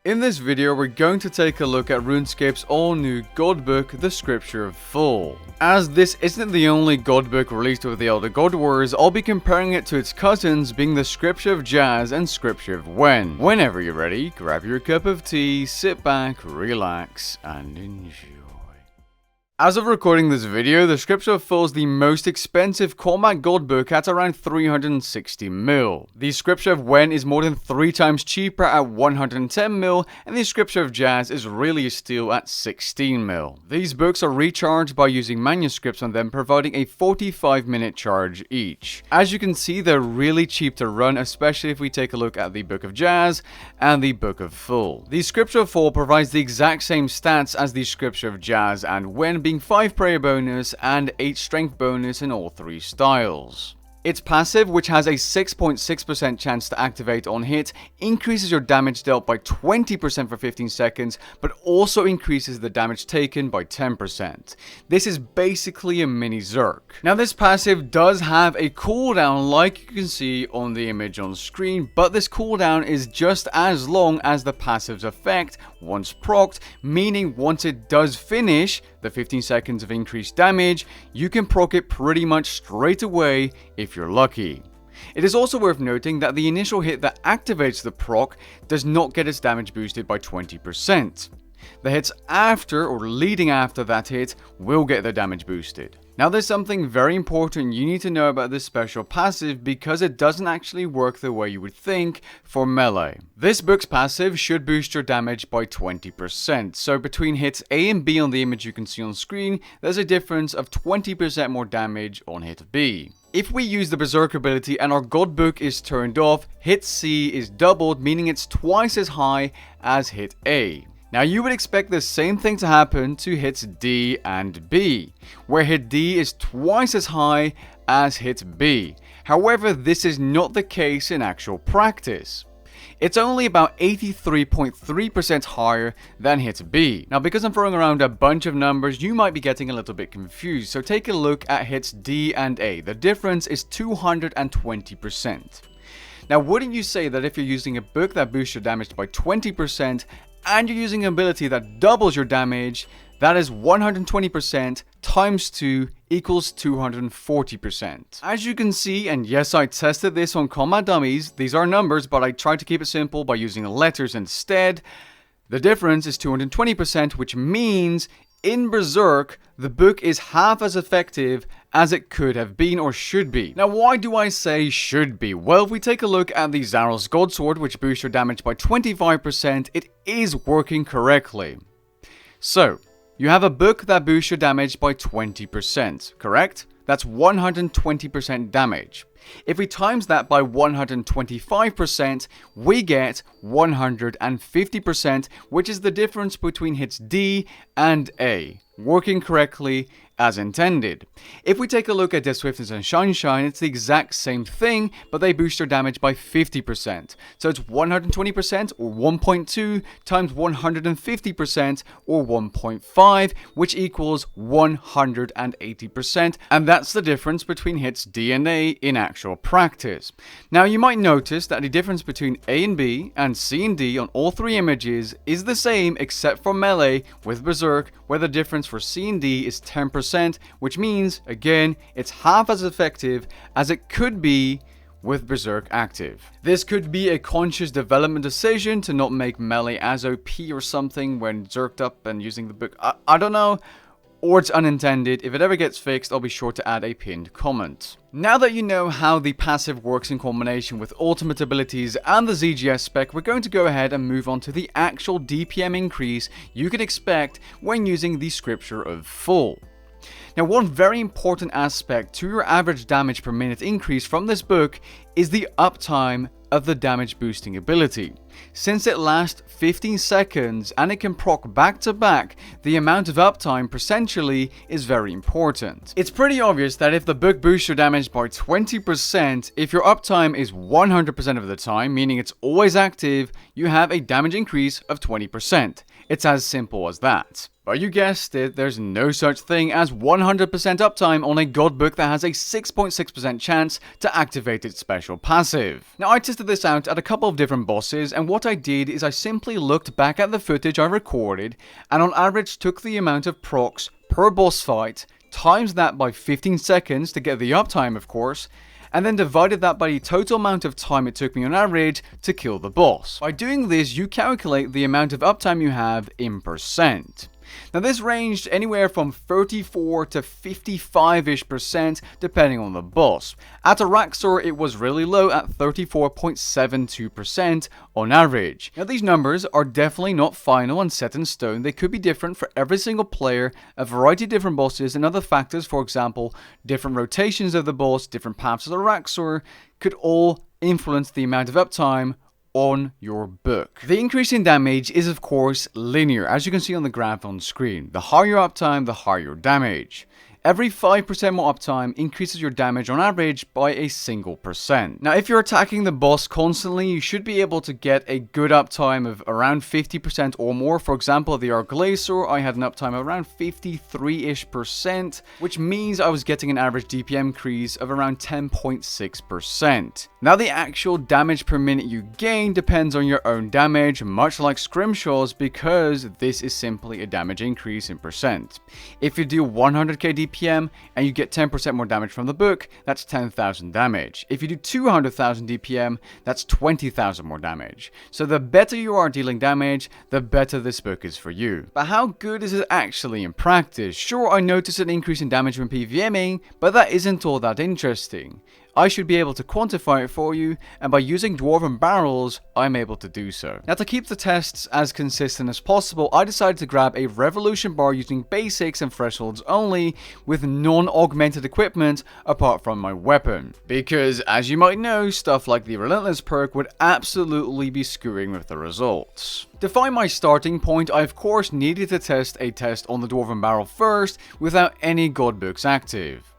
In this video, we're going to take a look at Runescape's all-new god book, the Scripture of Jas. As this isn't the only god book released with the Elder God Wars, I'll be comparing it to its cousins being the Scripture of Jas and Scripture of Wen. Whenever you're ready, grab your cup of tea, sit back, relax, and enjoy. As of recording this video, the Scripture of Jas is the most expensive combat god book at around 360 mil. The Scripture of Wen is more than 3 times cheaper at 110 mil, and the Scripture of Jas is really a steal at 16 mil. These books are recharged by using manuscripts on them, providing a 45-minute charge each. As you can see, they're really cheap to run, especially if we take a look at the Book of Jas and the Book of Jas. The Scripture of Jas provides the exact same stats as the Scripture of Jas and Wen, being 5 prayer bonus and 8 strength bonus in all 3 styles. Its passive, which has a 6.6% chance to activate on hit, increases your damage dealt by 20% for 15 seconds, but also increases the damage taken by 10%. This is basically a mini Zerk. Now, this passive does have a cooldown like you can see on the image on screen, but this cooldown is just as long as the passive's effect once procced, meaning once it does finish the 15 seconds of increased damage, you can proc it pretty much straight away if you're lucky. It is also worth noting that the initial hit that activates the proc does not get its damage boosted by 20%. The hits after or leading after that hit will get their damage boosted. Now, there's something very important you need to know about this special passive because it doesn't actually work the way you would think for melee. This book's passive should boost your damage by 20%, so between hits A and B on the image you can see on screen, there's a difference of 20% more damage on hit B. If we use the Berserk ability and our god book is turned off, hit C is doubled, meaning it's twice as high as hit A. Now, you would expect the same thing to happen to hits D and B, where hit D is twice as high as hit B. However, this is not the case in actual practice. It's only about 83.3% higher than hit B. Now, because I'm throwing around a bunch of numbers, you might be getting a little bit confused, so take a look at hits D and A. The difference is 220%. Now, wouldn't you say that if you're using a book that boosts your damage by 20%, and you're using an ability that doubles your damage, that is 120% times 2 equals 240%. As you can see, and yes, I tested this on combat dummies, these are numbers, but I tried to keep it simple by using letters instead. The difference is 220%, which means in Berserk, the book is half as effective as it could have been or should be. Now, why do I say should be? Well, if we take a look at the Zaros Godsword, which boosts your damage by 25%, it is working correctly. So, you have a book that boosts your damage by 20%, correct? That's 120% damage. If we times that by 125%, we get 150%, which is the difference between hits D and A, working correctly as intended. If we take a look at Death Swiftness and Shine, it's the exact same thing, but they boost your damage by 50%. So it's 120% or 1.2 times 150% or 1.5, which equals 180%, and that's the difference between hits D and A in actual practice. Now, you might notice that the difference between A and B and C and D on all 3 images is the same except for melee with Berserk, where the difference for C and D is 10%, which means, again, it's half as effective as it could be with Berserk active. This could be a conscious development decision to not make melee as OP or something when zerked up and using the book. I don't know. Or it's unintended. If it ever gets fixed, I'll be sure to add a pinned comment. Now that you know how the passive works in combination with ultimate abilities and the ZGS spec, we're going to go ahead and move on to the actual DPM increase you can expect when using the Scripture of Jas. Now, one very important aspect to your average damage per minute increase from this book is the uptime of the damage boosting ability. Since it lasts 15 seconds and it can proc back to back, the amount of uptime percentually is very important. It's pretty obvious that if the book boosts your damage by 20%, if your uptime is 100% of the time, meaning it's always active, you have a damage increase of 20%. It's as simple as that. But you guessed it, there's no such thing as 100% 100% uptime on a god book that has a 6.6% chance to activate its special passive. Now I tested this out at a couple of different bosses, and what I did is I simply looked back at the footage I recorded and on average took the amount of procs per boss fight, times that by 15 seconds to get the uptime of course, and then divided that by the total amount of time it took me on average to kill the boss. By doing this, you calculate the amount of uptime you have in percent. Now this ranged anywhere from 34 to 55-ish% depending on the boss. At Araxor it was really low at 34.72% on average. Now these numbers are definitely not final and set in stone. They could be different for every single player, a variety of different bosses and other factors, for example, different rotations of the boss, different paths of Araxor, could all influence the amount of uptime on your book. The increase in damage is of course linear, as you can see on the graph on screen. The higher your uptime, the higher your damage. Every 5% more uptime increases your damage on average by a single percent. Now if you're attacking the boss constantly, you should be able to get a good uptime of around 50% or more. For example, the Arglacior, I had an uptime of around 53-ish%, which means I was getting an average DPM increase of around 10.6%. Now the actual damage per minute you gain depends on your own damage, much like Scrimshaw's, because this is simply a damage increase in percent. If you do 100k DPM and you get 10% more damage from the book, that's 10,000 damage. If you do 200,000 DPM, that's 20,000 more damage. So the better you are dealing damage, the better this book is for you. But how good is it actually in practice? Sure, I noticed an increase in damage when PVMing, but that isn't all that interesting. I should be able to quantify it for you, and by using Dwarven Barrels, I'm able to do so. Now to keep the tests as consistent as possible, I decided to grab a Revolution bar using basics and thresholds only, with non-augmented equipment apart from my weapon. Because, as you might know, stuff like the Relentless perk would absolutely be screwing with the results. To find my starting point, I of course needed to test a test on the Dwarven Barrel first, without any god books active.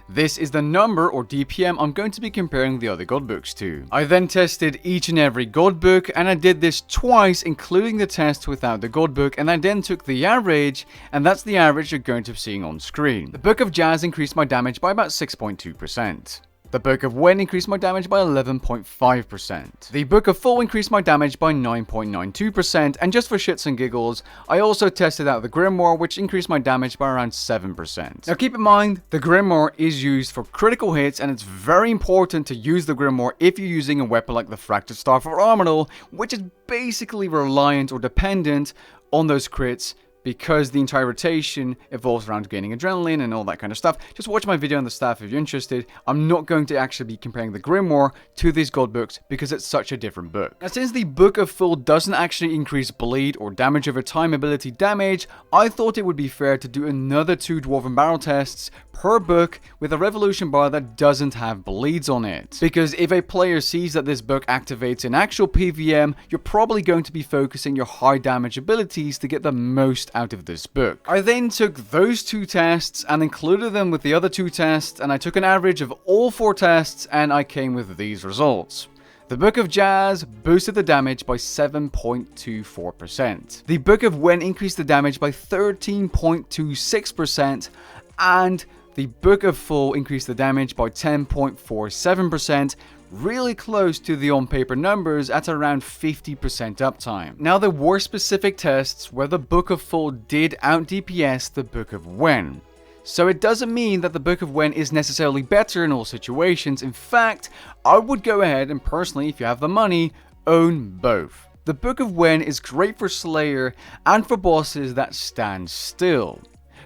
This is the number, or DPM, I'm going to be comparing the other god books to. I then tested each and every god book, and I did this twice, including the test without the god book, and I then took the average, and that's the average you're going to be seeing on screen. The Book of Jas increased my damage by about 6.2%. The Book of Wen increased my damage by 11.5%. The Book of Full increased my damage by 9.92%, and just for shits and giggles, I also tested out the Grimoire, which increased my damage by around 7%. Now keep in mind, the Grimoire is used for critical hits, and it's very important to use the Grimoire if you're using a weapon like the Fractured Staff or Armadil, which is basically reliant or dependent on those crits, because the entire rotation evolves around gaining adrenaline and all that kind of stuff. Just watch my video on the staff if you're interested. I'm not going to actually be comparing the Grimoire to these god books because it's such a different book. Now since the Book of Full doesn't actually increase bleed or damage over time ability damage, I thought it would be fair to do another 2 Dwarven Barrel tests per book with a Revolution bar that doesn't have bleeds on it. Because if a player sees that this book activates in actual PVM, you're probably going to be focusing your high damage abilities to get the most out of this book. I then took those 2 tests and included them with the other 2 tests, and I took an average of all 4 tests and I came with these results. The Book of Jas boosted the damage by 7.24%. The Book of Wen increased the damage by 13.26%, and the Book of Full increased the damage by 10.47%, really close to the on-paper numbers at around 50% uptime. Now there were specific tests where the Book of Full did out-DPS the Book of Wen. So it doesn't mean that the Book of Wen is necessarily better in all situations. In fact, I would go ahead and personally, if you have the money, own both. The Book of Wen is great for Slayer and for bosses that stand still.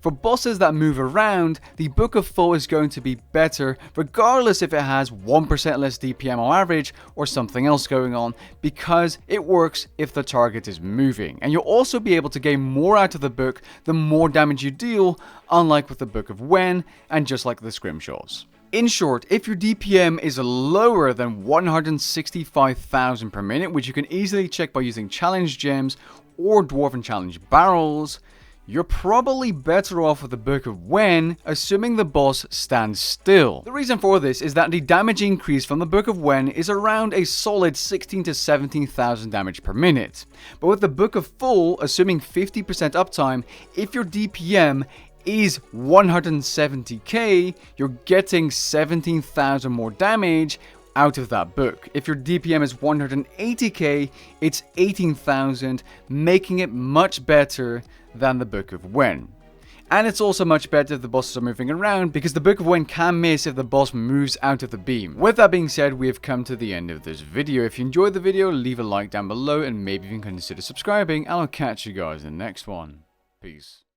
For bosses that move around, the Book of Full is going to be better regardless if it has 1% less DPM on average or something else going on, because it works if the target is moving. And you'll also be able to gain more out of the book the more damage you deal, unlike with the Book of Wen and just like the Scrimshaws. In short, if your DPM is lower than 165,000 per minute, which you can easily check by using challenge gems or Dwarven challenge barrels, you're probably better off with the Book of Wen, assuming the boss stands still. The reason for this is that the damage increase from the Book of Wen is around a solid 16 to 17,000 damage per minute. But with the Book of Full, assuming 50% uptime, if your DPM is 170k, you're getting 17,000 more damage out of that book. If your DPM is 180k, it's 18,000, making it much better than the Book of Wen. And it's also much better if the bosses are moving around, because the Book of Wen can miss if the boss moves out of the beam. With that being said, we have come to the end of this video. If you enjoyed the video, leave a like down below and maybe even consider subscribing, and I'll catch you guys in the next one. Peace.